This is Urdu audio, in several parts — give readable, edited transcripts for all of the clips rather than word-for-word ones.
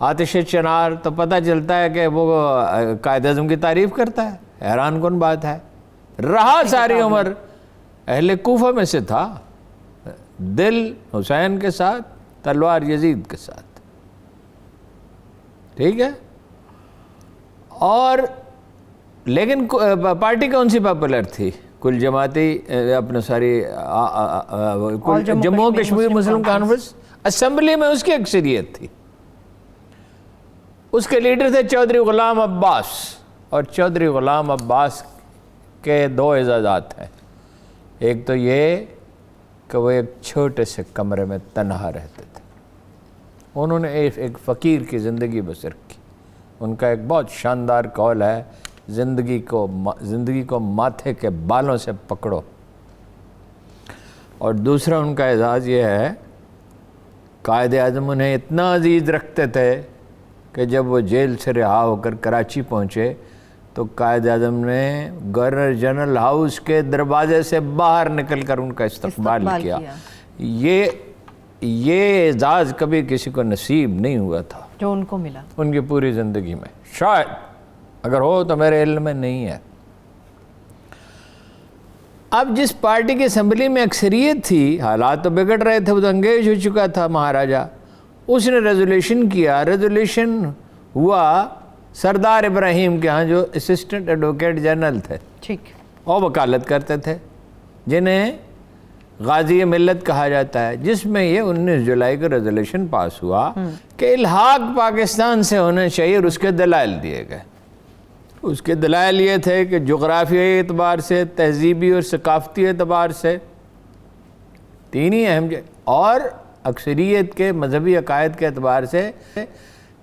آتش چنار تو پتہ چلتا ہے کہ وہ قائد اعظم کی تعریف کرتا ہے. حیران کن بات ہے. رہا ساری عمر اہل کوفہ میں سے تھا, دل حسین کے ساتھ, تلوار یزید کے ساتھ. ٹھیک ہے. اور لیکن پارٹی کون سی پاپولر تھی؟ کل جماعتی اپنا ساری جموں کشمیر مسلم کانفرنس اسمبلی میں اس کی اکثریت تھی. اس کے لیڈر تھے چودھری غلام عباس, اور چودھری غلام عباس کے 2 اعزازات ہیں. ایک تو یہ کہ وہ ایک چھوٹے سے کمرے میں تنہا رہتے تھے. انہوں نے ایک فقیر کی زندگی بسر کی. ان کا ایک بہت شاندار قول ہے, زندگی کو ماتھے کے بالوں سے پکڑو. اور دوسرا ان کا اعزاز یہ ہے, قائد اعظم انہیں اتنا عزیز رکھتے تھے کہ جب وہ جیل سے رہا ہو کر کراچی پہنچے تو قائد اعظم نے گورنر جنرل ہاؤس کے دروازے سے باہر نکل کر ان کا استقبال کیا. یہ اعزاز کبھی کسی کو نصیب نہیں ہوا تھا جو ان کو ملا ان کی پوری زندگی میں. شاید اگر ہو تو میرے علم میں نہیں ہے. اب جس پارٹی کی اسمبلی میں اکثریت تھی, حالات تو بگڑ رہے تھے, وہ تو انگیج ہو چکا تھا مہاراجہ. اس نے ریزولیشن کیا. ریزولیشن ہوا سردار ابراہیم کے ہاں, جو اسسٹنٹ ایڈوکیٹ جنرل تھے, ٹھیک, اور وکالت کرتے تھے, جنہیں غازی ملت کہا جاتا ہے, جس میں یہ 19 جولائی کو ریزولیشن پاس ہوا کہ الحاق پاکستان سے ہونا چاہیے, اور اس کے دلائل دیے گئے. اس کے دلائل یہ تھے کہ جغرافیائی اعتبار سے, تہذیبی اور ثقافتی اعتبار سے, 3 ہی اہم, اور اکثریت کے مذہبی عقائد کے اعتبار سے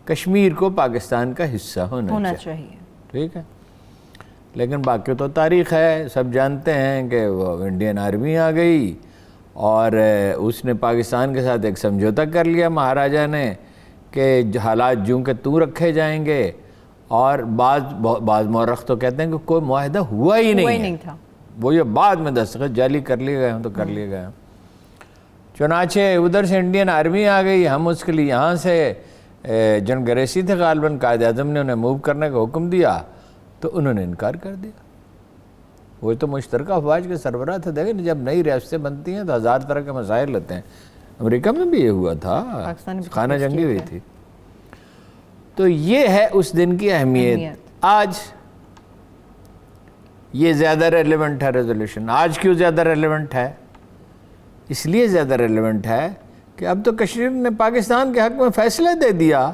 کشمیر کو پاکستان کا حصہ ہونا چاہیے. ٹھیک ہے. لیکن باقی تو تاریخ ہے, سب جانتے ہیں کہ وہ انڈین آرمی آ گئی اور اس نے پاکستان کے ساتھ ایک سمجھوتہ کر لیا مہاراجہ نے کہ حالات جوں کہ توں رکھے جائیں گے. اور بعض مورخ تو کہتے ہیں کہ کوئی معاہدہ ہوا ہی نہیں تھا, وہ یہ بعد میں دستخط جعلی کر لیے گئے ہوں تو کر لیے گئے ہوں. چنانچہ ادھر سے انڈین آرمی آ گئی, ہم اس کے لیے یہاں سے جن گریسی تھے غالباً, قائد اعظم نے انہیں موو کرنے کا حکم دیا تو انہوں نے انکار کر دیا. وہ تو مشترکہ افواج کے سربراہ تھے. دیکھیں جب نئی ریاستیں بنتی ہیں تو 1000 طرح کے مسائل ہوتے ہیں. امریکہ میں بھی یہ ہوا تھا, خانہ جنگی ہوئی تھی. تو یہ ہے اس دن کی اہمیت. آج یہ زیادہ ریلیونٹ ہے ریزولوشن. آج کیوں زیادہ ریلیونٹ ہے؟ اس لیے زیادہ ریلیونٹ ہے کہ اب تو کشمیر نے پاکستان کے حق میں فیصلہ دے دیا.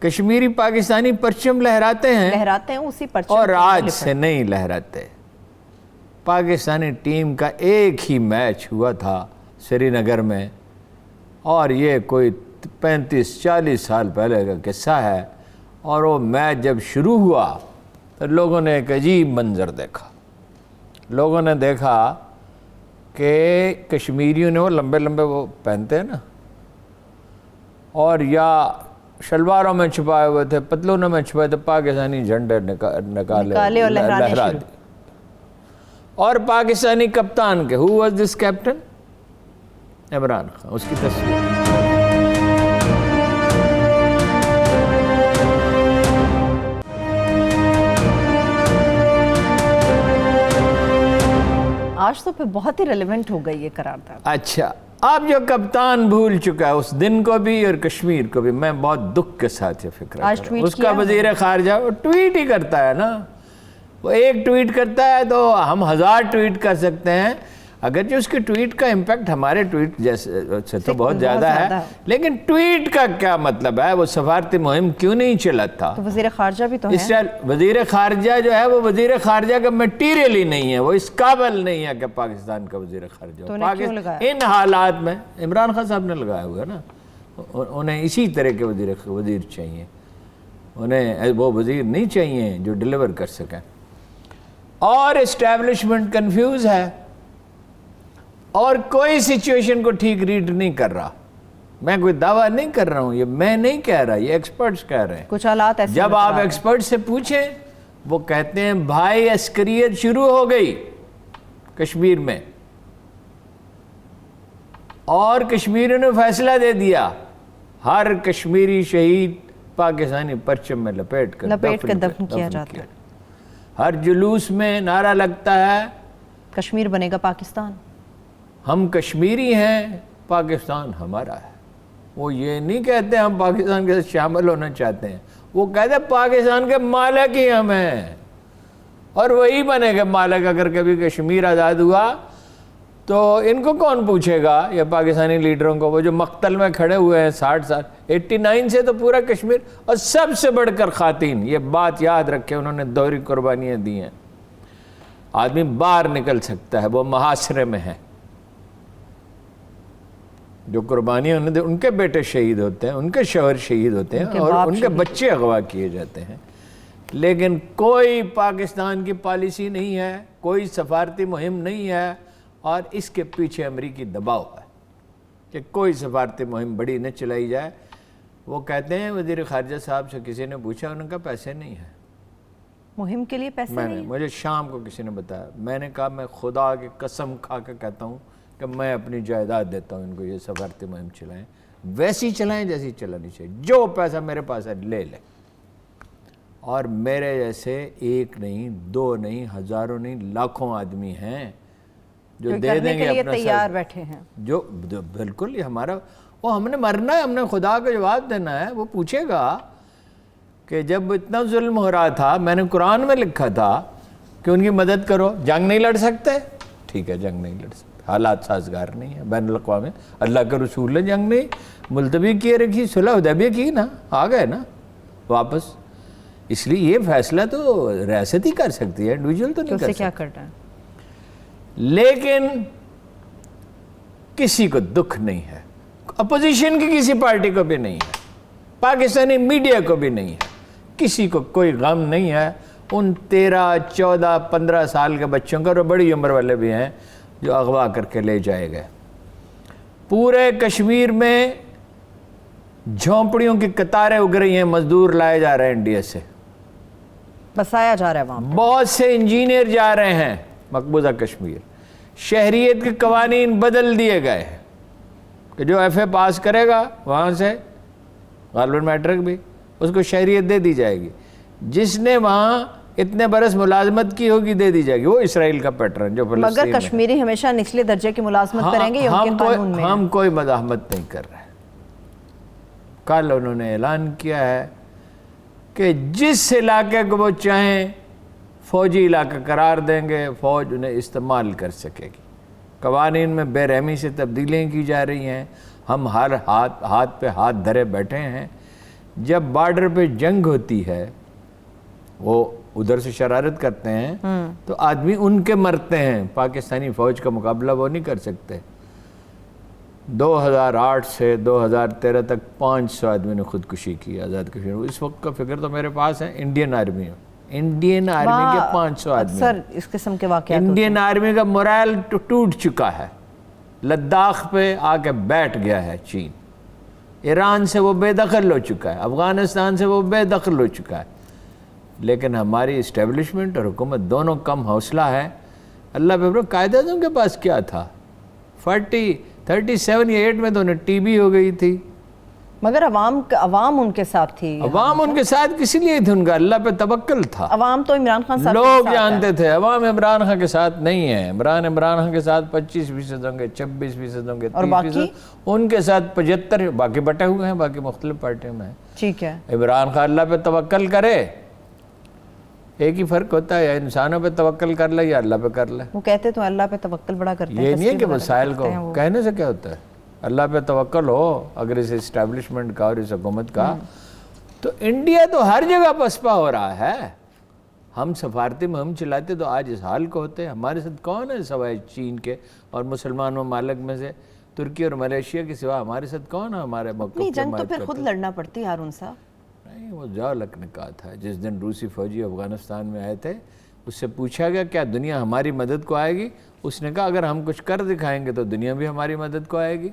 کشمیری پاکستانی پرچم لہراتے ہیں اسی پرچم, اور آج سے نہیں لہراتے. پاکستانی ٹیم کا ایک ہی میچ ہوا تھا سری نگر میں, اور یہ کوئی 35-40 سال پہلے کا قصہ ہے. اور وہ میچ جب شروع ہوا تو لوگوں نے ایک عجیب منظر دیکھا. لوگوں نے دیکھا کہ کشمیریوں نے وہ لمبے لمبے وہ پہنتے ہیں نا, اور یا شلواروں میں چھپائے ہوئے تھے, پتلونوں میں چھپائے تھے, پاکستانی جھنڈے نکالے اور لہرا دی. اور پاکستانی کپتان کے who was this captain? Imran Khan. اس کی تصویر آج تو پھر بہت ہی ریلیونٹ ہو گئی یہ قرارداد. اچھا, اب جو کپتان بھول چکا ہے اس دن کو بھی اور کشمیر کو بھی, میں بہت دکھ کے ساتھ یہ فکر کرتا ہوں. اس کا وزیر خارجہ وہ ٹویٹ ہی کرتا ہے نا, وہ ایک ٹویٹ کرتا ہے تو ہم 1000 ٹویٹ کر سکتے ہیں. اگرچہ اس کے ٹویٹ کا امپیکٹ ہمارے ٹویٹ جیسے سے تو بہت زیادہ ہے, لیکن ٹویٹ کا کیا مطلب ہے؟ وہ سفارتی مہم کیوں نہیں چلاتا؟ تو وزیر خارجہ بھی تو ہے. وزیر خارجہ جو ہے وہ وزیر خارجہ کا میٹیریل ہی نہیں ہے, وہ اس قابل نہیں ہے کہ پاکستان کا وزیر خارجہ ہو. ان حالات میں عمران خان صاحب نے لگایا ہوا ہے نا, انہیں اسی طرح کے وزیر چاہیے. انہیں وہ وزیر نہیں چاہیے جو ڈیلیور کر سکیں. اور اسٹیبلشمنٹ کنفیوز ہے اور کوئی سچویشن کو ٹھیک ریڈ نہیں کر رہا. میں کوئی دعویٰ نہیں کر رہا ہوں, یہ میں نہیں کہہ رہا, یہ ایکسپرٹس کہہ رہے ہیں. کچھ حالات ایسے جب آپ ایکسپرٹ سے پوچھیں وہ کہتے ہیں بھائی عسکریت شروع ہو گئی کشمیر میں, اور کشمیریوں نے فیصلہ دے دیا, ہر کشمیری شہید پاکستانی پرچم میں لپیٹ کر دفن کیا جاتا ہے. ہر جلوس میں نعرہ لگتا ہے کشمیر بنے گا پاکستان. ہم کشمیری ہیں، پاکستان ہمارا ہے. وہ یہ نہیں کہتے ہم پاکستان کے ساتھ شامل ہونا چاہتے ہیں، وہ کہتے ہیں پاکستان کے مالک ہی ہم ہیں، اور وہی بنے گا مالک. اگر کبھی کشمیر آزاد ہوا تو ان کو کون پوچھے گا، یا پاکستانی لیڈروں کو، وہ جو مقتل میں کھڑے ہوئے ہیں 60 سال، 89 سے تو پورا کشمیر، اور سب سے بڑھ کر خواتین. یہ بات یاد رکھے، انہوں نے دوہری قربانیاں دی ہیں. آدمی باہر نکل سکتا ہے، وہ محاصرے میں ہے. جو قربانیاں انہوں نے، ان کے بیٹے شہید ہوتے ہیں، ان کے شوہر شہید ہوتے ہیں، اور ان کے بچے اغوا کیے جاتے ہیں. لیکن کوئی پاکستان کی پالیسی نہیں ہے، کوئی سفارتی مہم نہیں ہے، اور اس کے پیچھے امریکی دباؤ ہے کہ کوئی سفارتی مہم بڑی نہ چلائی جائے. وہ کہتے ہیں، وزیر خارجہ صاحب سے کسی نے پوچھا، انہوں نے کہا پیسے نہیں ہیں مہم کے لیے. پیسے نہیں ہیں. مجھے شام کو کسی نے بتایا، میں نے کہا میں خدا کی قسم کھا کے کہتا ہوں کہ میں اپنی جائیداد دیتا ہوں ان کو، یہ سفارتی مہم چلائیں، ویسی چلائیں جیسی چلانی چاہیے. جو پیسہ میرے پاس ہے لے لیں. اور میرے جیسے ایک نہیں، دو نہیں، ہزاروں نہیں، لاکھوں آدمی ہیں جو دے دیں گے اپنا تیار بیٹھے ہیں. جو بالکل یہ ہمارا، وہ ہم نے مرنا ہے، ہم نے خدا کو جواب دینا ہے. وہ پوچھے گا کہ جب اتنا ظلم ہو رہا تھا، میں نے قرآن میں لکھا تھا کہ ان کی مدد کرو. جنگ نہیں لڑ سکتے، ٹھیک ہے جنگ نہیں لڑ سکتے، حالات سازگار نہیں ہے بین الاقوامی، اللہ کے رسول نے جنگ نہیں ملتوی کیے رکھی، صلح حدیبیہ کی نا، آ گئے نا واپس. اس لیے یہ فیصلہ تو ریاست ہی کر سکتی ہے، انڈیویجول تو نہیں کر سکتی. کیا کرنا ہے. لیکن کسی کو دکھ نہیں ہے، اپوزیشن کی کسی پارٹی کو بھی نہیں ہے، پاکستانی میڈیا کو بھی نہیں ہے، کسی کو کوئی غم نہیں ہے ان 13, 14, 15 سال کے بچوں کا، اور بڑی عمر والے بھی ہیں جو اغوا کر کے لے جائے گئے. پورے کشمیر میں جھونپڑیوں کی قطاریں اگ رہی ہیں، مزدور لائے جا رہے ہیں انڈیا سے، بسایا جا رہا ہے وہاں. بہت سے انجینئر جا رہے ہیں مقبوضہ کشمیر. شہریت کے قوانین بدل دیے گئے ہیں کہ جو ایف اے پاس کرے گا وہاں سے، غالباً میٹرک بھی، اس کو شہریت دے دی جائے گی. جس نے وہاں اتنے برس ملازمت کی ہوگی دے دی جائے گی. وہ اسرائیل کا پیٹرن جو فلسطین مگر کشمیری ہمیشہ نچلے درجے کی ملازمت کریں گے، یہ ان کے قانون میں ہے. ہم کوئی مزاحمت نہیں کر رہے. کل انہوں نے اعلان کیا ہے کہ جس علاقے کو وہ چاہیں فوجی علاقہ قرار دیں گے، فوج انہیں استعمال کر سکے گی. قوانین میں بے رحمی سے تبدیلیاں کی جا رہی ہیں. ہم ہر ہاتھ پہ ہاتھ دھرے بیٹھے ہیں. جب بارڈر پہ جنگ ہوتی ہے، وہ ادھر سے شرارت کرتے ہیں تو آدمی ان کے مرتے ہیں. پاکستانی فوج کا مقابلہ وہ نہیں کر سکتے. 2008 سے 2013 تک 500 آدمی نے خودکشی کی آزاد کشمیر. اس وقت کا فگر تو میرے پاس ہے. انڈین آرمی کے 500 آدمی. سر اس قسم کے واقعات انڈین آرمی کا morale ٹوٹ چکا ہے. لداخ پہ آ کے بیٹھ گیا ہے چین. ایران سے وہ بے دخل ہو چکا ہے. افغانستان سے وہ بے دخل ہو چکا ہے. لیکن ہماری اسٹیبلشمنٹ اور حکومت دونوں کم حوصلہ ہے. اللہ پہ قائد اعظم کے پاس کیا تھا؟ 37 یا 8 میں تو انہیں ٹی بی ہو گئی تھی. مگر عوام ان کے ساتھ تھی. عوام ان کے ساتھ کسی لیے تھی؟ ان کا اللہ پہ توکل تھا. عوام تو عمران خان صاحب لوگ جانتے تھے عوام عمران خان کے ساتھ نہیں ہے. عمران خان کے ساتھ 25% ہوں گے، 26% ہوں گے، 30%. ان کے ساتھ 75. باقی بٹے ہوئے ہیں، باقی مختلف پارٹیوں میں ہیں. ٹھیک ہے. عمران خان اللہ پہ توکل کرے. ایک ہی فرق ہوتا ہے، یا انسانوں پہ توکل کر لے یا اللہ پہ کر لے. وہ کہتے تو اللہ پہ توکل بڑا کرتے ہیں. یہ نہیں ہے کہ مسائل کو کہنے سے کیا ہوتا ہے. اللہ پہ توکل ہو اگر اس اسٹیبلشمنٹ کا اور اس حکومت کا، تو انڈیا تو ہر جگہ پسپا ہو رہا ہے. ہم سفارتی مہم چلاتے تو آج اس حال کو ہوتے. ہمارے ساتھ کون ہے سوائے چین کے اور مسلمان ممالک میں سے ترکی اور ملیشیا کے سوا ہمارے ساتھ کون ہے ہمارے موقف نہیں جنگ تو پھر خود لڑنا پڑتی ہے ہارون صاحب. نہیں، وہ ضیاء-ال-حق نے کہا تھا جس دن روسی فوجی افغانستان میں آئے تھے، اس سے پوچھا گیا کیا دنیا ہماری مدد کو آئے گی؟ اس نے کہا اگر ہم کچھ کر دکھائیں گے تو دنیا بھی ہماری مدد کو آئے گی.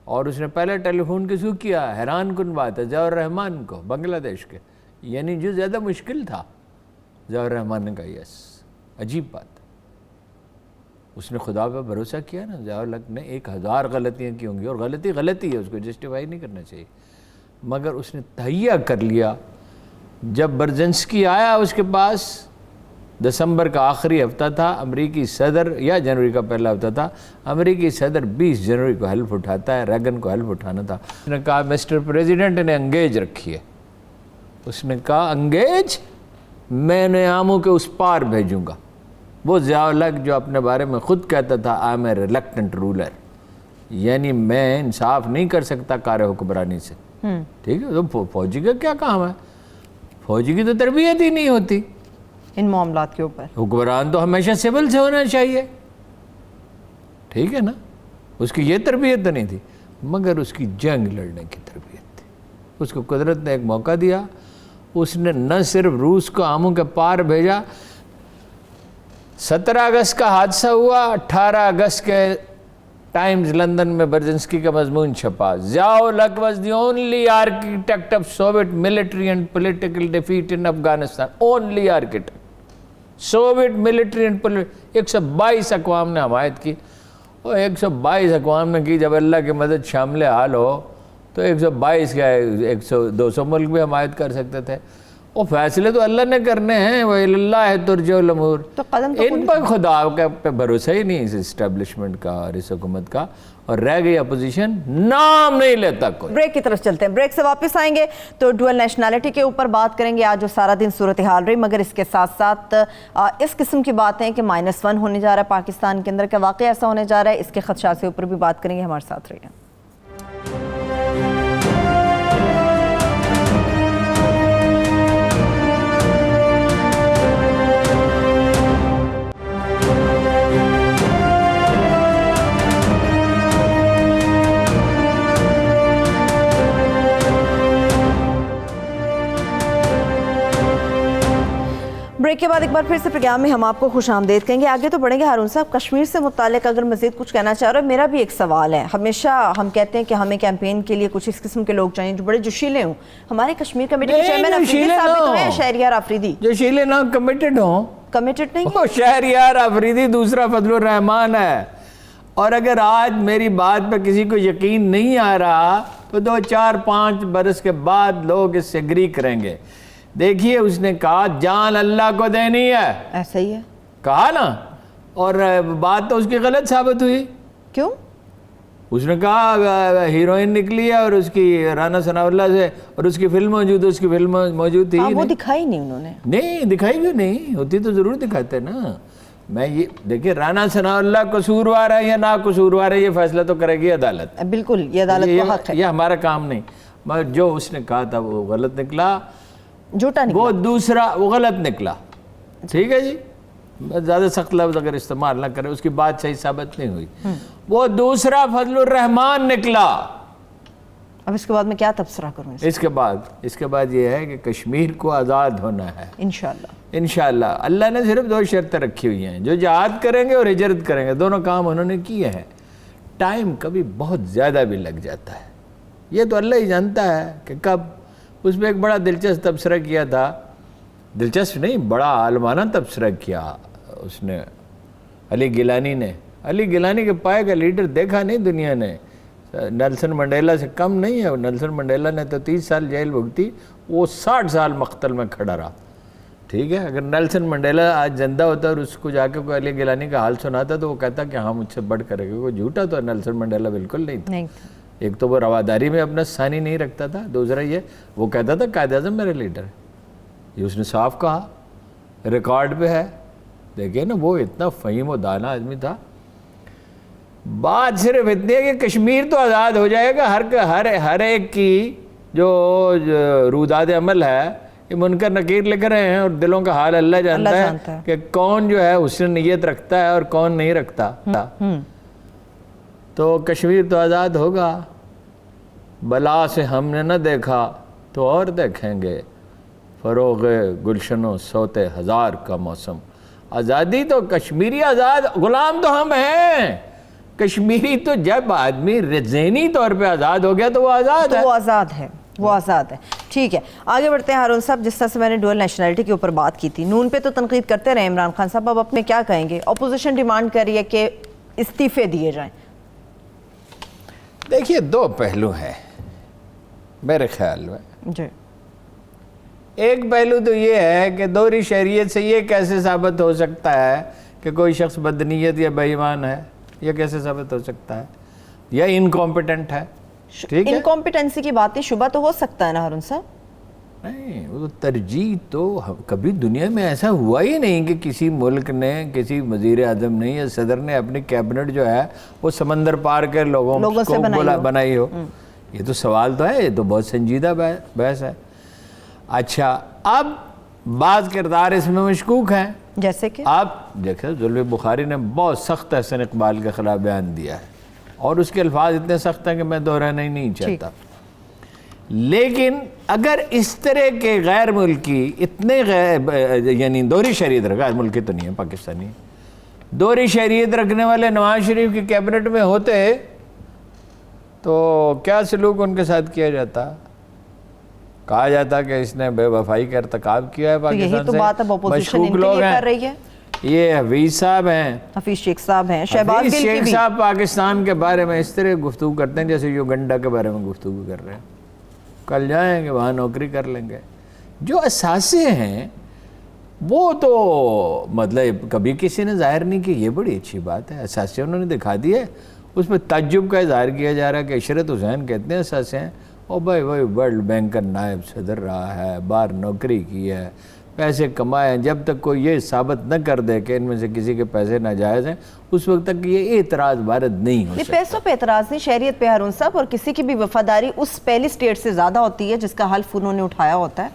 اور اس نے پہلے ٹیلی فون کے تھرو کیا. حیران کن بات ہے، ضیاء الرحمن کو بنگلہ دیش کے، یعنی جو زیادہ مشکل تھا ضیاء الرحمن نے کہا یس. عجیب بات. اس نے خدا پہ بھروسہ کیا نا. ضیاء الحق نے 1000 غلطیاں کی ہوں گی اور غلطی ہے, اس کو جسٹیفائی نہیں کرنا چاہیے, مگر اس نے تہیہ کر لیا. جب برزنسکی آیا اس کے پاس, دسمبر کا آخری ہفتہ تھا, امریکی صدر یا جنوری کا پہلا ہفتہ تھا, امریکی صدر 20 جنوری کو حلف اٹھاتا ہے, ریگن کو حلف اٹھانا تھا. اس نے کہا مسٹر پریزیڈنٹ نے انگیج رکھی ہے. اس نے کہا انگیج میں نے آموں کے اس پار بھیجوں گا. وہ ضیاء الحق جو اپنے بارے میں خود کہتا تھا I am a reluctant ruler, یعنی میں انصاف نہیں کر سکتا کار حکمرانی سے. ٹھیک ہے, تو فوجی کا کیا کام ہے؟ فوجی کی تو تربیت ہی نہیں ہوتی ان معاملات کے اوپر. حکمران تو ہمیشہ سول سے ہونا چاہیے. ٹھیک ہے نا, اس کی یہ تربیت تو نہیں تھی, مگر اس کی جنگ لڑنے کی تربیت تھی. اس کو قدرت نے ایک موقع دیا, اس نے نہ صرف روس کو آموں کے پار بھیجا. 17 اگست کا حادثہ ہوا, 18 اگست کے ٹائمز لندن میں برزنسکی کا مضمون چھپا. ضیاء الحق was the only architect of Soviet military and political defeat in Afghanistan. Only architect. Soviet military and political. 122 اقوام نے حمایت کی. اور 122 اقوام نے کی. جب اللہ کی مدد شامل حال ہو تو 122 کیا 200 ملک بھی حمایت کر سکتے تھے. وہ فیصلے تو اللہ نے کرنے ہیں. وَإِلَى اللَّهِ تُرْجَعُ الْأُمُورُ. ان پر خدا پہ بھروسہ ہی نہیں اس اسٹیبلشمنٹ کا اور اس حکومت کا, اور رہ گئی اپوزیشن, نام نہیں لیتا کوئی. بریک کی طرف چلتے ہیں, بریک سے واپس آئیں گے تو ڈوئل نیشنلٹی کے اوپر بات کریں گے. آج جو سارا دن صورتحال رہی, مگر اس کے ساتھ ساتھ اس قسم کی باتیں کہ -1 ہونے جا رہا ہے پاکستان کے اندر, کا واقعہ ایسا ہونے جا رہا ہے, اس کے خدشات سے اوپر بھی بات کریں گے. ہمارے ساتھ رہیے. بریک کے بعد ایک بار پھر سے پروگرام میں ہم آپ کو خوش آمدید کہیں گے. آگے تو بڑھیں گے. ہارون صاحب, کشمیر سے متعلق اگر مزید کچھ کہنا چاہ رہے ہو, میرا بھی ایک سوال ہے. ہمیشہ ہم کہتے ہیں کہ ہمیں کیمپین کے لیے کچھ اس قسم کے لوگ چاہیے جو بڑے جوشیلے ہوں. ہمارے کشمیر کمیٹی کے چیئرمین افریدی صاحب بھی تو ہیں, شہریار افریدی. جوشیلے نہ کمیٹڈ ہوں. کمیٹڈ نہیں, وہ شہریار افریدی دوسرا فضل الرحمان ہے. اور اگر آج میری بات پہ کسی کو یقین نہیں آ رہا تو 2 4 5 برس کے بعد لوگ اس سے اگری کریں گے. دیکھیے, اس نے کہا جان اللہ کو دینی ہے, ایسا ہی ہے کہا نا, اور بات تو اس کی غلط ثابت ہوئی. کیوں؟ اس نے کہا ہیروئن نکلی ہے اور اس کی رانا ثناء اللہ سے, اور اس کی فلم موجود, اس کی فلم موجود تھی. وہ دکھائی نہیں انہوں نے. نہیں دکھائی کیوں نہیں ہوتی, تو ضرور دکھاتے نا. میں یہ دیکھیے, رانا ثناء اللہ قصوروار ہے یا نا قصوروار ہے, یہ فیصلہ تو کرے گی عدالت. بالکل, یہ عدالت کا حق ہے, یہ ہمارا کام نہیں. مگر جو اس نے کہا تھا وہ غلط نکلا, جھوٹا نکلا. وہ دوسرا وہ غلط نکلا. ٹھیک ہے جی, زیادہ سخت لفظ اگر استعمال نہ کرے, اس کی بات صحیح ثابت نہیں ہوئی. وہ دوسرا فضل الرحمان نکلا. اب اس کے بعد میں کیا تبصرہ کروں؟ اس کے بعد یہ ہے کہ کشمیر کو آزاد ہونا ہے انشاءاللہ. اللہ نے صرف 2 شرطیں رکھی ہوئی ہیں, جو جہاد کریں گے اور ہجرت کریں گے. دونوں کام انہوں نے کیے ہیں. ٹائم کبھی بہت زیادہ بھی لگ جاتا ہے, یہ تو اللہ ہی جانتا ہے کہ کب. اس میں ایک بڑا دلچسپ تبصرہ کیا تھا, دلچسپ نہیں, بڑا عالمانہ تبصرہ کیا اس نے, علی گیلانی نے. علی گیلانی کے پائے کا لیڈر دیکھا نہیں دنیا نے. نیلسن منڈیلا سے کم نہیں ہے. نیلسن منڈیلا نے تو 30 سال جیل بھگتی, وہ 60 سال مقتل میں کھڑا رہا. ٹھیک ہے, اگر نیلسن منڈیلا آج زندہ ہوتا اور اس کو جا کے کوئی علی گیلانی کا حال سناتا تو وہ کہتا کہ ہاں مجھ سے بڑھ کرے گا. وہ جھوٹا تو نیلسن منڈیلا بالکل نہیں تھا. ایک تو وہ رواداری میں اپنا ثانی نہیں رکھتا تھا, دوسرا یہ وہ کہتا تھا قائد اعظم میرے لیڈر ہے. یہ اس نے صاف کہا, ریکارڈ پہ ہے. دیکھیں نا, وہ اتنا فہیم و دانا آدمی تھا. بات صرف اتنی ہے کہ کشمیر تو آزاد ہو جائے گا. ہر ایک کی جو روداد عمل ہے, یہ منکر نکیر لکھ رہے ہیں, اور دلوں کا حال اللہ جانتا ہے کہ کون جو ہے حسن نیت رکھتا ہے اور کون نہیں رکھتا. تو کشمیر تو آزاد ہوگا. بلا سے ہم نے نہ دیکھا تو اور دیکھیں گے, فروغ گلشنوں سوتے ہزار کا موسم. آزادی تو کشمیری آزاد, غلام تو ہم ہیں. کشمیری تو جب آدمی ذہنی طور پہ آزاد ہو گیا تو وہ آزاد ہے. وہ آزاد ہے. ٹھیک ہے، آگے بڑھتے ہیں ہارون صاحب. جس طرح سے میں نے ڈوئل نیشنلٹی کے اوپر بات کی تھی، نون پہ تو تنقید کرتے رہے عمران خان صاحب، اب اپنے کیا کہیں گے؟ اپوزیشن ڈیمانڈ کر رہی ہے کہ استعفے دیے جائیں. دیکھیے دو پہلو ہیں میرے خیال میں. جی، ایک پہلو تو یہ ہے کہ دوہری شہریت سے یہ کیسے ثابت ہو سکتا ہے کہ کوئی شخص بدنیت یا بے ایمان ہے؟ یہ کیسے ثابت ہو سکتا ہے؟ یا انکمپیٹنٹ ہے. ٹھیک ہے، انکمپیٹنسی کی باتیں شبہ تو ہو سکتا ہے نا ہارون صاحب. نہیں، وہ ترجیح تو کبھی دنیا میں ایسا ہوا ہی نہیں کہ کسی ملک نے، کسی وزیر اعظم نے یا صدر نے اپنی کیبنٹ جو ہے وہ سمندر پار کے لوگوں سے کو بنائی ہو. یہ تو سوال تو ہے، یہ تو بہت سنجیدہ بحث ہے. اچھا، اب بعض کردار اس میں مشکوک ہیں، جیسے کہ آپ دیکھیں زلفی بخاری نے بہت سخت احسن اقبال کے خلاف بیان دیا ہے، اور اس کے الفاظ اتنے سخت ہیں کہ میں دہرانا ہی نہیں چاہتا. لیکن اگر اس طرح کے غیر ملکی اتنے یعنی دوہری شہریت غیر ملکی تو نہیں ہے، پاکستانی دوہری شہریت رکھنے والے نواز شریف کی کیبنٹ میں ہوتے تو کیا سلوک ان کے ساتھ کیا جاتا؟ کہا جاتا کہ اس نے بے وفائی کا ارتکاب کیا ہے پاکستان سے. مشکوک لوگ ہیں، یہ حفیظ صاحب ہیں، حفیظ شیخ صاحب ہیں، شہباز گل شیخ صاحب پاکستان کے بارے میں اس طرح گفتگو کرتے ہیں جیسے یوگنڈا کے بارے میں گفتگو کر رہے ہیں. کل جائیں گے وہاں نوکری کر لیں گے. جو اثاثے ہیں وہ تو مطلب کبھی کسی نے ظاہر نہیں کی. یہ بڑی اچھی بات ہے، اثاثے انہوں نے دکھا دیے. اس میں تعجب کا اظہار کیا جا رہا ہے کہ عشرت حسین کہتے ہیں اثاثے ہیں. او بھائی وہی ورلڈ بینک کا نائب صدر رہا ہے، باہر نوکری کی ہے، پیسے کمائے. جب تک کوئی یہ ثابت نہ کر دے کہ ان میں سے کسی کے پیسے ناجائز ہیں، اس وقت تک یہ اعتراض وارد نہیں ہو سکتا. پیسوں پہ اعتراض نہیں، شہریت پہ ہارون صاحب. اور کسی کی بھی وفاداری اس پہلی سٹیٹ سے زیادہ ہوتی ہے جس کا حلف انہوں نے اٹھایا ہوتا ہے.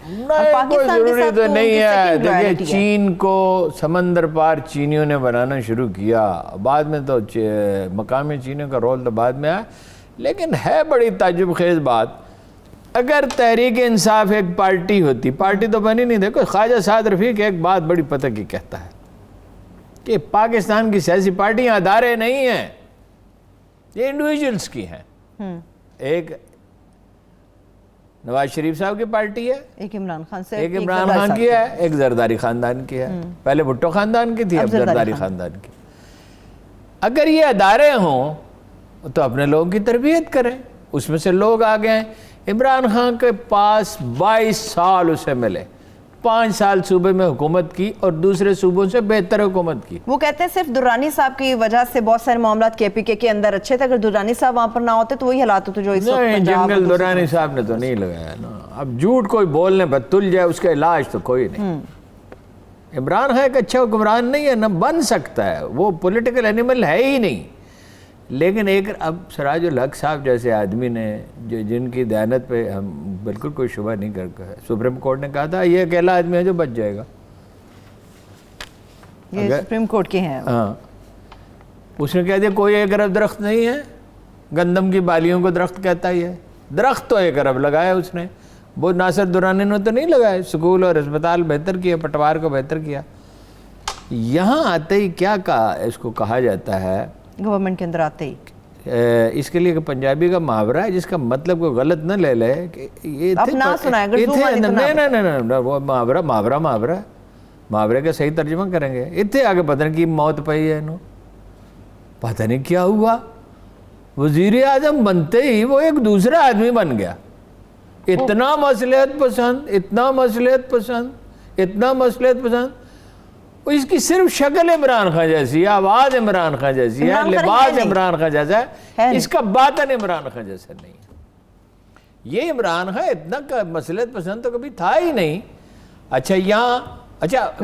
کوئی ضروری تو نہیں ہے. دیکھیں چین کو سمندر پار چینیوں نے بنانا شروع کیا، بعد میں تو مقامی چینیوں کا رول تو بعد میں آیا. لیکن ہے بڑی تعجب خیز بات، اگر تحریک انصاف ایک پارٹی ہوتی، پارٹی تو بنی نہیں. دیکھو خواجہ سعد رفیق ایک بات بڑی پتہ کی کہتا ہے کہ پاکستان کی سیاسی پارٹیاں ادارے نہیں ہیں، یہ انڈیویجولز کی ہیں. ایک نواز شریف صاحب کی پارٹی ہے، ایک عمران خان سے، ایک عمران خان کی ہے، ایک زرداری خاندان کی ہے. پہلے بھٹو خاندان کی تھی، اب زرداری خاندان کی. اگر یہ ادارے ہوں تو اپنے لوگوں کی تربیت کریں. اس میں سے لوگ آ گئے ہیں. عمران خان کے پاس 22 سال اسے ملے، 5 سال صوبے میں حکومت کی اور دوسرے صوبوں سے بہتر حکومت کی. وہ کہتے ہیں صرف درانی صاحب کی وجہ سے بہت سارے معاملات کے پی کے اندر اچھے تھے. اگر درانی صاحب وہاں پر نہ ہوتے تو وہی حالات ہوتے جو اس وقت نہیں. جنگل درانی صاحب نے تو نہیں لگایا نا. اب جھوٹ کوئی بولنے پر تل جائے اس کا علاج تو کوئی نہیں. عمران خان ایک اچھا حکمران نہیں ہے، نہ بن سکتا ہے، وہ پولیٹیکل اینیمل ہے ہی نہیں. لیکن ایک اب سراج الحق صاحب جیسے آدمی نے جن کی دیانت پہ ہم بالکل کوئی شبہ نہیں کرتے، سپریم کورٹ نے کہا تھا یہ اکیلا آدمی ہے جو بچ جائے گا. یہ سپریم کورٹ کے ہیں. ہاں، اس نے کہہ دیا کوئی ایک ارب درخت نہیں ہے. گندم کی بالیوں کو درخت کہتا ہی ہے. درخت تو ایک ارب لگایا اس نے. وہ ناصر درانی نے تو نہیں لگائے. سکول اور اسپتال بہتر کیا، پٹوار کو بہتر کیا. یہاں آتے ہی کیا اس کو کہا جاتا ہے گورنمنٹ کے اندر آتے ہی، اس کے لیے کہ پنجابی کا محاورہ ہے جس کا مطلب کوئی غلط نہ لے لے کہ یہ وہ محاورے کا صحیح ترجمہ کریں گے. اتنے آگے پتہ نہیں کی موت پئی ہے انہوں، پتہ نہیں کیا ہوا. وزیر اعظم بنتے ہی وہ ایک دوسرا آدمی بن گیا. اتنا مصلحت پسند، اتنا مصلحت پسند، اتنا مصلحت پسند. اس کی صرف شکل عمران خان جیسی ہے، آواز عمران خان جیسی ہے، لباس عمران خان جیسا ہے، اس کا باطن عمران خان جیسا نہیں ہے. یہ عمران خان اتنا مصلحت پسند تو کبھی تھا ہی نہیں. اچھا یہاں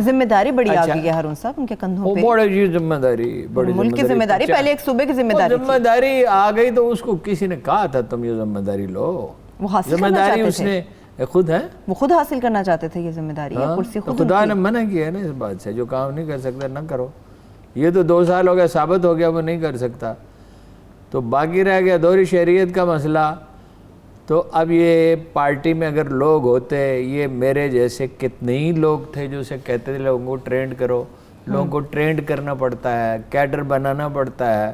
ذمہ داری بڑی آ گئی ہے ہارون صاحب ان کے کندھوں پہ. بڑی ذمہ داری، بڑی ملک کی ذمہ داری، پہلے ایک صوبے کی ذمہ داری، ذمہ داری آ گئی تو اس کو کسی نے کہا تھا تم یہ ذمہ داری لو. وہ حاصل ذمہ داری اس نے خود ہے، وہ خود حاصل کرنا چاہتے تھے یہ ذمہ داری. کرسی خود، خدا نے منع کیا ہے نا اس بات سے، جو کام نہیں کر سکتا نہ کرو. یہ تو 2 سال ہو گیا، ثابت ہو گیا وہ نہیں کر سکتا. تو باقی رہ گیا دوہری شہریت کا مسئلہ. تو اب یہ پارٹی میں اگر لوگ ہوتے، یہ میرے جیسے کتنے ہی لوگ تھے جو اسے کہتے تھے لوگوں کو ٹرینڈ کرو. لوگوں کو ٹرینڈ کرنا پڑتا ہے، کیڈر بنانا پڑتا ہے.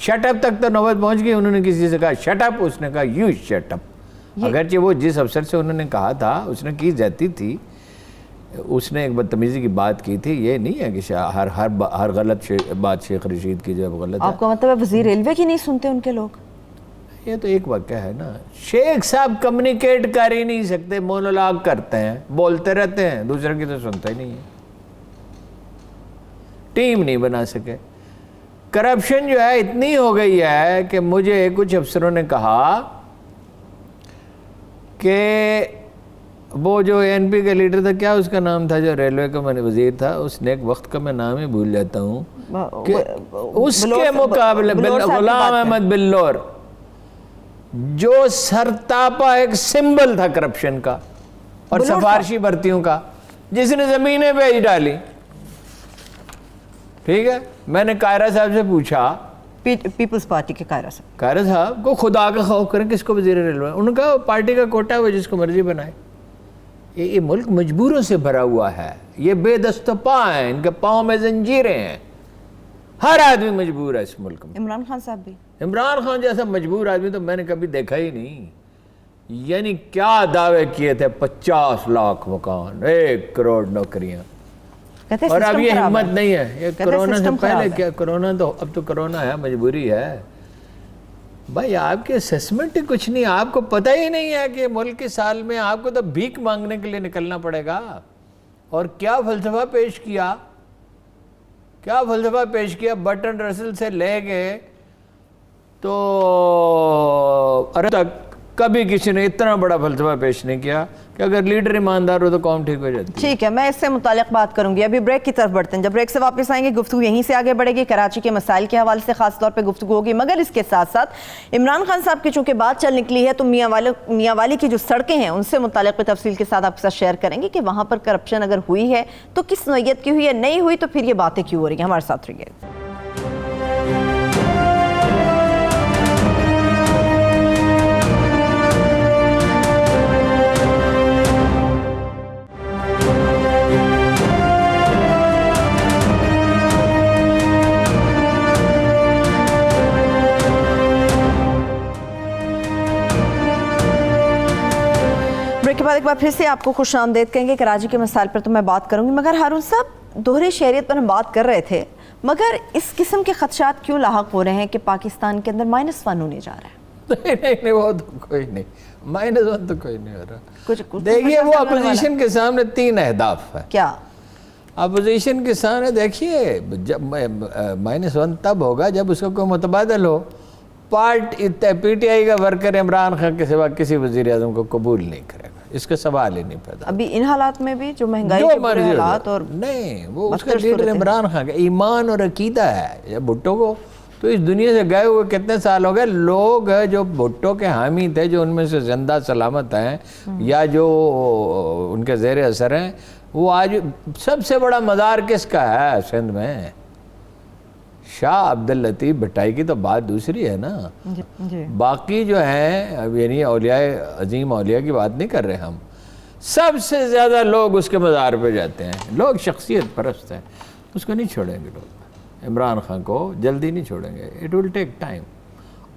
شٹ اپ تک تو نوبت پہنچ گئی. انہوں نے کسی سے کہا شٹ اپ, اس نے کہا یو شٹ اپ. اگرچہ وہ جس افسر سے انہوں نے کہا تھا اس نے کی جاتی تھی, اس نے ایک بدتمیزی کی بات کی تھی. یہ نہیں ہے کہ ہر غلط بات شیخ رشید کی جو ہے غلط ہے. آپ کا مطلب ہے وزیر ریلوے کی نہیں سنتے ان کے لوگ؟ یہ تو ایک واقعہ ہے نا. شیخ صاحب کمیونیکیٹ کر ہی نہیں سکتے, مونولاگ کرتے ہیں, بولتے رہتے ہیں, دوسرے کی تو سنتا ہی نہیں ہے. ٹیم نہیں بنا سکے. کرپشن جو ہے اتنی ہو گئی ہے کہ مجھے کچھ افسروں نے کہا کہ وہ جو این پی کا لیڈر تھا, کیا اس کا نام تھا جو ریلوے کا وزیر تھا, اس نے ایک وقت کا میں نام ہی بھول جاتا ہوں, کہ اس کے مقابلے غلام احمد بلور جو سرتاپا ایک سمبل تھا کرپشن کا اور سفارشی بھرتیوں کا, جس نے زمینیں بیچ ڈالی. ٹھیک ہے, میں نے قائرہ صاحب سے پوچھا, پیپلز پارٹی کے قائرہ صاحب کو خدا کا خوف کریں, کس کو وزیر ریلوے؟ انہوں نے کہا پارٹی کا کوٹا ہے, وہ جس کو مرضی بنائے. یہ ملک مجبوروں سے بھرا ہوا ہے, یہ بے دست و پا ہیں, ان کے پاؤں میں زنجیریں ہیں. ہر آدمی مجبور ہے اس ملک میں. عمران خان صاحب بھی, عمران خان جیسا مجبور آدمی تو میں نے کبھی دیکھا ہی نہیں. یعنی کیا دعوے کیے تھے, 50 لاکھ مکان, 1 کروڑ نوکریاں, اور اب یہ ہمت نہیں ہے. یہ کرونا سے پہلے کیا, کرونا تو اب تو کرونا ہے, مجبوری ہے. بھائی آپ کے اسیسمنٹ ہی کچھ نہیں, آپ کو پتہ ہی نہیں ہے کہ ملک کے سال میں آپ کو تو بھیک مانگنے کے لیے نکلنا پڑے گا. اور کیا فلسفہ پیش کیا, کیا فلسفہ پیش کیا, برٹن رسل سے لے گئے تو تک کبھی کسی نے اتنا بڑا فلسفہ پیش نہیں کیا کہ اگر لیڈر ایماندار ہو تو قوم ٹھیک ہو جاتی ہے. ٹھیک ہے, میں اس سے متعلق بات کروں گی. ابھی بریک کی طرف بڑھتے ہیں, جب بریک سے واپس آئیں گے گفتگو یہیں سے آگے بڑھے گی. کراچی کے مسائل کے حوالے سے خاص طور پہ گفتگو ہوگی, مگر اس کے ساتھ ساتھ عمران خان صاحب کی چونکہ بات چل نکلی ہے تو میاں والی کی جو سڑکیں ہیں ان سے متعلق بھی تفصیل کے ساتھ آپ کے ساتھ شیئر کریں گے کہ وہاں پر کرپشن اگر ہوئی ہے تو کس نوعیت کی ہوئی ہے, نہیں ہوئی تو پھر یہ باتیں کیوں ہو رہی ہیں. ہمارے ساتھ رہیے. کے بعد ایک بار پھر سے آپ کو خوش آمدید کہیں گے. کراچی کے مسائل پر تو میں بات کروں گی, مگر ہارون صاحب دوہری شہریت پر ہم بات کر رہے تھے, مگر اس قسم کے خدشات کیوں لاحق ہو رہے ہیں کہ پاکستان کے اندر -1 ہونے جا رہا ہے؟ نہیں وہ تو کوئی نہیں, -1 تو کوئی نہیں ہو رہا. دیکھیے وہ اپوزیشن کے سامنے 3 اہداف ہیں. کیا اپوزیشن کے سامنے؟ دیکھیے جب -1 تب ہوگا جب اس کا کوئی متبادل ہو. پی ٹی آئی کا ورکر عمران خان کے سوا کسی وزیر اعظم کو قبول نہیں کرے گا, اس کا سوال ہی نہیں پیدا. ابھی ان حالات میں بھی جو مہنگائی کے برے حالات اور نہیں, وہ اس کا لیڈر عمران خان کا ایمان اور عقیدہ ہے. بھٹو کو تو اس دنیا سے گئے ہوئے کتنے سال ہو گئے. لوگ جو بھٹو کے حامی تھے, جو ان میں سے زندہ سلامت ہیں یا جو ان کے زیر اثر ہیں, وہ آج سب سے بڑا مزار کس کا ہے سندھ میں؟ شاہ عبداللطیف بھٹائی کی تو بات دوسری ہے نا. باقی جو ہیں یعنی اولیاء عظیم اولیاء کی بات نہیں کر رہے ہم. سب سے زیادہ لوگ اس کے مزار پہ جاتے ہیں. لوگ شخصیت پرست ہیں, اس کو نہیں چھوڑیں گے لوگ. عمران خان کو جلدی نہیں چھوڑیں گے, اٹ ول ٹیک ٹائم.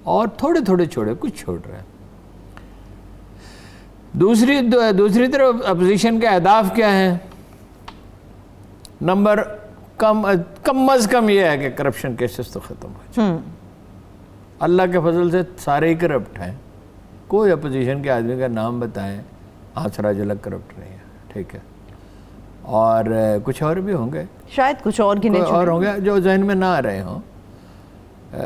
اور تھوڑے تھوڑے چھوڑے, کچھ چھوڑ رہے ہیں. دوسری طرف اپوزیشن کے اہداف کیا ہیں؟ نمبر کم از کم یہ ہے کہ کرپشن کیسز تو ختم ہو جائے. اللہ کے فضل سے سارے ہی کرپٹ ہیں. کوئی اپوزیشن کے آدمی کا نام بتائیں سراج الگ کرپٹ نہیں ہے. ٹھیک ہے, اور کچھ اور بھی ہوں گے, شاید کچھ اور گنے اور ہوں گے جو ذہن میں نہ آ رہے ہوں.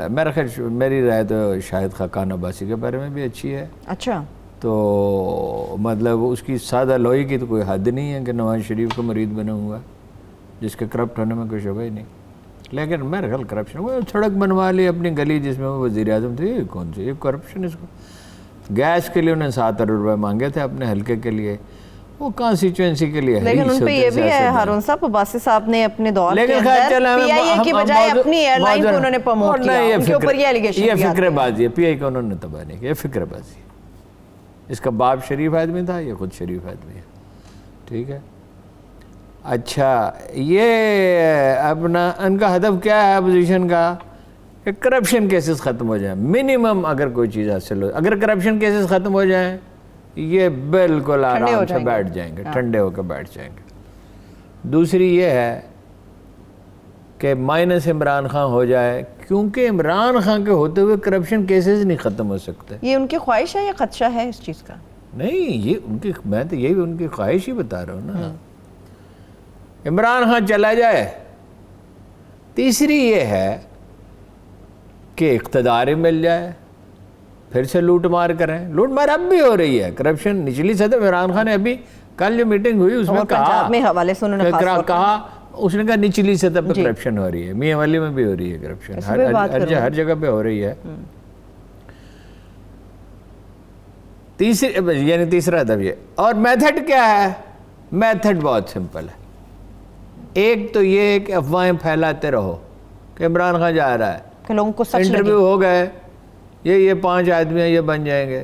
میرا خیال میری رائے تو شاہد خاقان عباسی کے بارے میں بھی اچھی ہے. اچھا, تو مطلب اس کی سادہ لوہی کی تو کوئی حد نہیں ہے کہ نواز شریف کو مرید بنا ہوا ہے, جس کے کرپٹ ہونے میں کوئی شبہ ہی نہیں. لیکن میرا خیال کرپشن, وہ سڑک بنوا لی اپنی گلی جس میں وہ وزیر اعظم تھے, یہ کون سی یہ کرپشن؟ اس کو گیس کے لیے انہیں 7 ارب روپے مانگے تھے اپنے حلقے کے لیے, وہ کانسٹیچوئنسی کے لیے. لیکن ان پہ یہ بھی ہے ہارون صاحب, عباسی صاحب نے اپنے دور کے اندر پی آئی اے کی بجائے اپنی ایئر لائن کو انہوں نے پروموٹ کیا. ان کے اوپر یہ ایلیگیشن یہ فکر بازی ہے. پی آئی کو انہوں نے تباہ نہیں کیا, یہ فکر بازی ہے. اس کا باپ شریف آدمی تھا, یہ خود شریف آدمی ہے. ٹھیک ہے, اچھا یہ اپنا ان کا ہدف کیا ہے اپوزیشن کا کہ کرپشن کیسز ختم ہو جائیں، منیمم اگر کوئی چیز حاصل ہو، اگر کرپشن کیسز ختم ہو جائیں یہ بالکل آرام سے بیٹھ جائیں گے، ٹھنڈے ہو کے بیٹھ جائیں گے۔ دوسری یہ ہے کہ مائنس عمران خان ہو جائے، کیونکہ عمران خان کے ہوتے ہوئے کرپشن کیسز نہیں ختم ہو سکتے۔ یہ ان کی خواہش ہے یا خدشہ ہے اس چیز کا؟ نہیں، یہ ان کی، میں تو یہی ان کی خواہش ہی بتا رہا ہوں نا۔ عمران خان چلا جائے۔ تیسری یہ ہے کہ اقتدار مل جائے، پھر سے لوٹ مار کریں۔ لوٹ مار اب بھی ہو رہی ہے، کرپشن نچلی سطح۔ عمران خان نے ابھی کل جو میٹنگ ہوئی اس میں پنجاب میں حوالے سے انہوں نے کہا، اس نے کہا نچلی سطح پہ کرپشن ہو رہی ہے، میاں والی میں بھی ہو رہی ہے کرپشن، ہر جگہ پہ ہو رہی ہے۔ یعنی تیسرا ادب یہ۔ اور میتھڈ کیا ہے؟ میتھڈ بہت سمپل ہے۔ ایک تو یہ کہ افواہیں پھیلاتے رہو کہ عمران خان جا رہا ہے، کہ لوگوں کو انٹرویو ہو گئے، یہ 5 آدمی ہیں، یہ بن جائیں گے،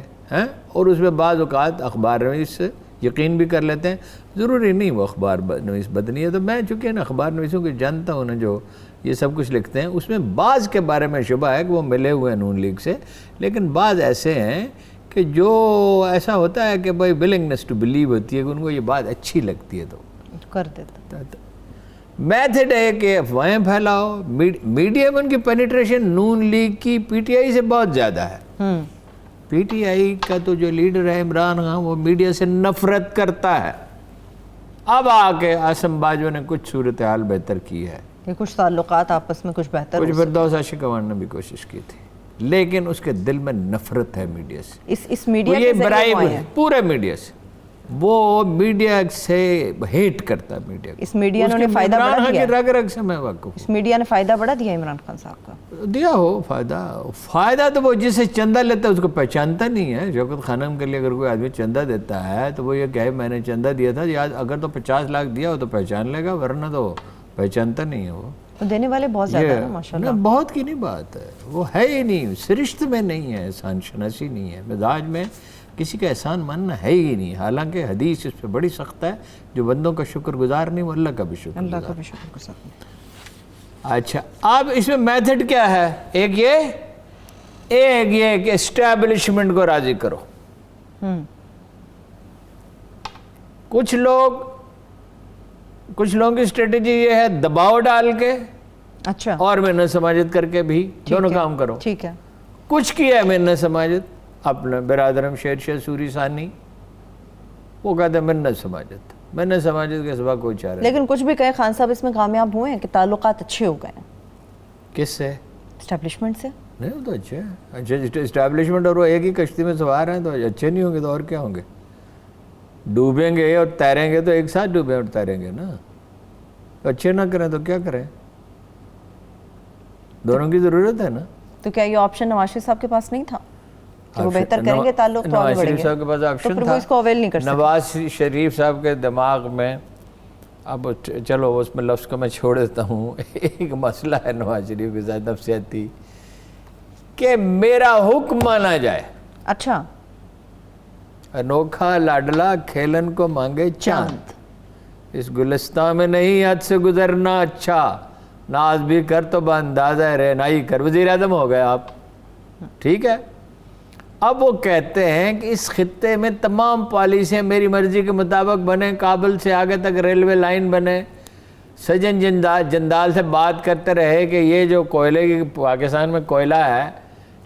اور اس میں بعض اوقات اخبار نویس سے یقین بھی کر لیتے ہیں، ضروری نہیں وہ اخبار نویس بدنی ہے۔ تو میں چونکہ نا اخبار نویسوں کی جانتا ہوں نا، جو یہ سب کچھ لکھتے ہیں، اس میں بعض کے بارے میں شبہ ہے کہ وہ ملے ہوئے ہیں نون لیگ سے، لیکن بعض ایسے ہیں کہ جو ایسا ہوتا ہے کہ بھائی ولنگنس ٹو بلیو ہوتی ہے کہ ان کو یہ بات اچھی لگتی ہے تو کر دیتا۔ میتھڈ ہے کہ افواہیں پھیلاؤ۔ میڈیا میں ان کی پینیٹریشن نون لیگ کی پی ٹی آئی سے بہت زیادہ ہے۔ پی ٹی آئی کا تو جو لیڈر ہے عمران خان، وہ میڈیا سے نفرت کرتا ہے۔ اب آ کے عاصم باجوہ نے کچھ صورتحال بہتر کی ہے، کہ کچھ تعلقات آپس میں کچھ بہتر، کچھ فردوس عاشقوان نے بھی کوشش کی تھی، لیکن اس کے دل میں نفرت ہے میڈیا سے۔ اس میڈیا کے ذریعے ہوئے ہیں، پورے میڈیا سے، وہ میڈیا سے ہیٹ کرتا ہے میڈیا۔ اس میڈیا نے فائدہ بڑا دیا، کی رگ رگ سے میں واقف ہوں۔ اس میڈیا نے فائدہ بڑا دیا عمران خان صاحب کا؟ دیا ہو فائدہ تو وہ جس سے چندہ لیتا ہے اس کو پہچانتا نہیں ہے۔ شوکت خانم کے لیے اگر کوئی آدمی چندہ دیتا ہے تو وہ یہ کہے میں نے چندہ دیا تھا، یا اگر تو 50 لاکھ دیا ہو تو پہچان لے گا، ورنہ تو پہچانتا نہیں ہے۔ وہ دینے والے بہت زیادہ ہیں ماشاءاللہ۔ بہت کی نہیں بات ہے، وہ ہے ہی نہیں، سرشت میں نہیں ہے، احسان شناسی نہیں ہے، مزاج میں کسی کا احسان ماننا ہے ہی نہیں۔ حالانکہ حدیث اس پہ بڑی سخت ہے، جو بندوں کا شکر گزار نہیں وہ اللہ کا بھی شکر گزار۔ اللہ کا بھی شکر گزار۔ اچھا، اب اس میں میتھڈ کیا ہے؟ ایک یہ کہ اسٹیبلشمنٹ کو راضی کرو۔ کچھ لوگوں کی اسٹریٹجی یہ ہے دباؤ ڈال کے، اچھا، اور محنت سماجت کر کے بھی دونوں کام کرو۔ ٹھیک ہے۔ کچھ کیا ہے محنت سماجت، اپنا برادرم شیر شاہ سوری ثانی، وہ کہتے ہیں محنت سماجت کے سوا کوئی چارہ۔ لیکن کچھ بھی کہے خان صاحب اس میں کامیاب ہوئے ہیں کہ تعلقات اچھے ہو گئے ہیں۔ کس سے؟ اسٹیبلشمنٹ سے۔ نہیں، وہ تو اچھے ہیں، اچھا اسٹیبلشمنٹ، اور وہ ایک ہی کشتی میں سوار ہیں تو اچھے نہیں ہوں گے تو اور کیا ہوں گے؟ ڈوبیں گے اور تیریں گے تو ایک ساتھ ڈوبیں اور تیریں گے نا، تو اچھے نہ کریں تو کیا کریں؟ دونوں کی ضرورت ہے نا۔ تو کیا یہ آپشن نواز شریف صاحب کے پاس نہیں تھا کہ وہ بہتر کریں گے تعلق تو آگے بڑھیں گے؟ نواز شریف صاحب کے پاس آپشن تو پھر وہ اس کو اویل نہیں کر سکتے۔ نواز شریف صاحب کے دماغ میں، اب چلو اس میں لفظ کو میں چھوڑ دیتا ہوں، ایک مسئلہ ہے نواز شریف کے ساتھ نفسیاتی، کہ میرا حکم مانا جائے۔ اچھا، انوکھا لاڈلا کھیلن کو مانگے چاند، اس گلستان میں نہیں حد سے گزرنا اچھا، ناز بھی کر تو باندازہ رہنائی کر۔ وزیر اعظم ہو گئے آپ، ٹھیک ہے۔ اب وہ کہتے ہیں کہ اس خطے میں تمام پالیسیاں میری مرضی کے مطابق بنے، کابل سے آگے تک ریلوے لائن بنے۔ سجن جندال سے بات کرتے رہے کہ یہ جو کوئلے کی پاکستان میں کوئلہ ہے،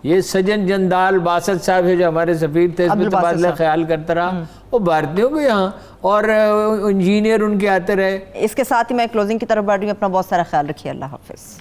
یہ سجن جندال باسط صاحب ہے جو ہمارے سفیر تھے، اس میں تبادلہ خیال کرتا رہا، وہ بھارتیوں کو یہاں، اور انجینئر ان کے آتے رہے۔ اس کے ساتھ ہی میں کلوزنگ کی طرف بڑھ رہی ہوں۔ اپنا بہت سارا خیال رکھیے، اللہ حافظ۔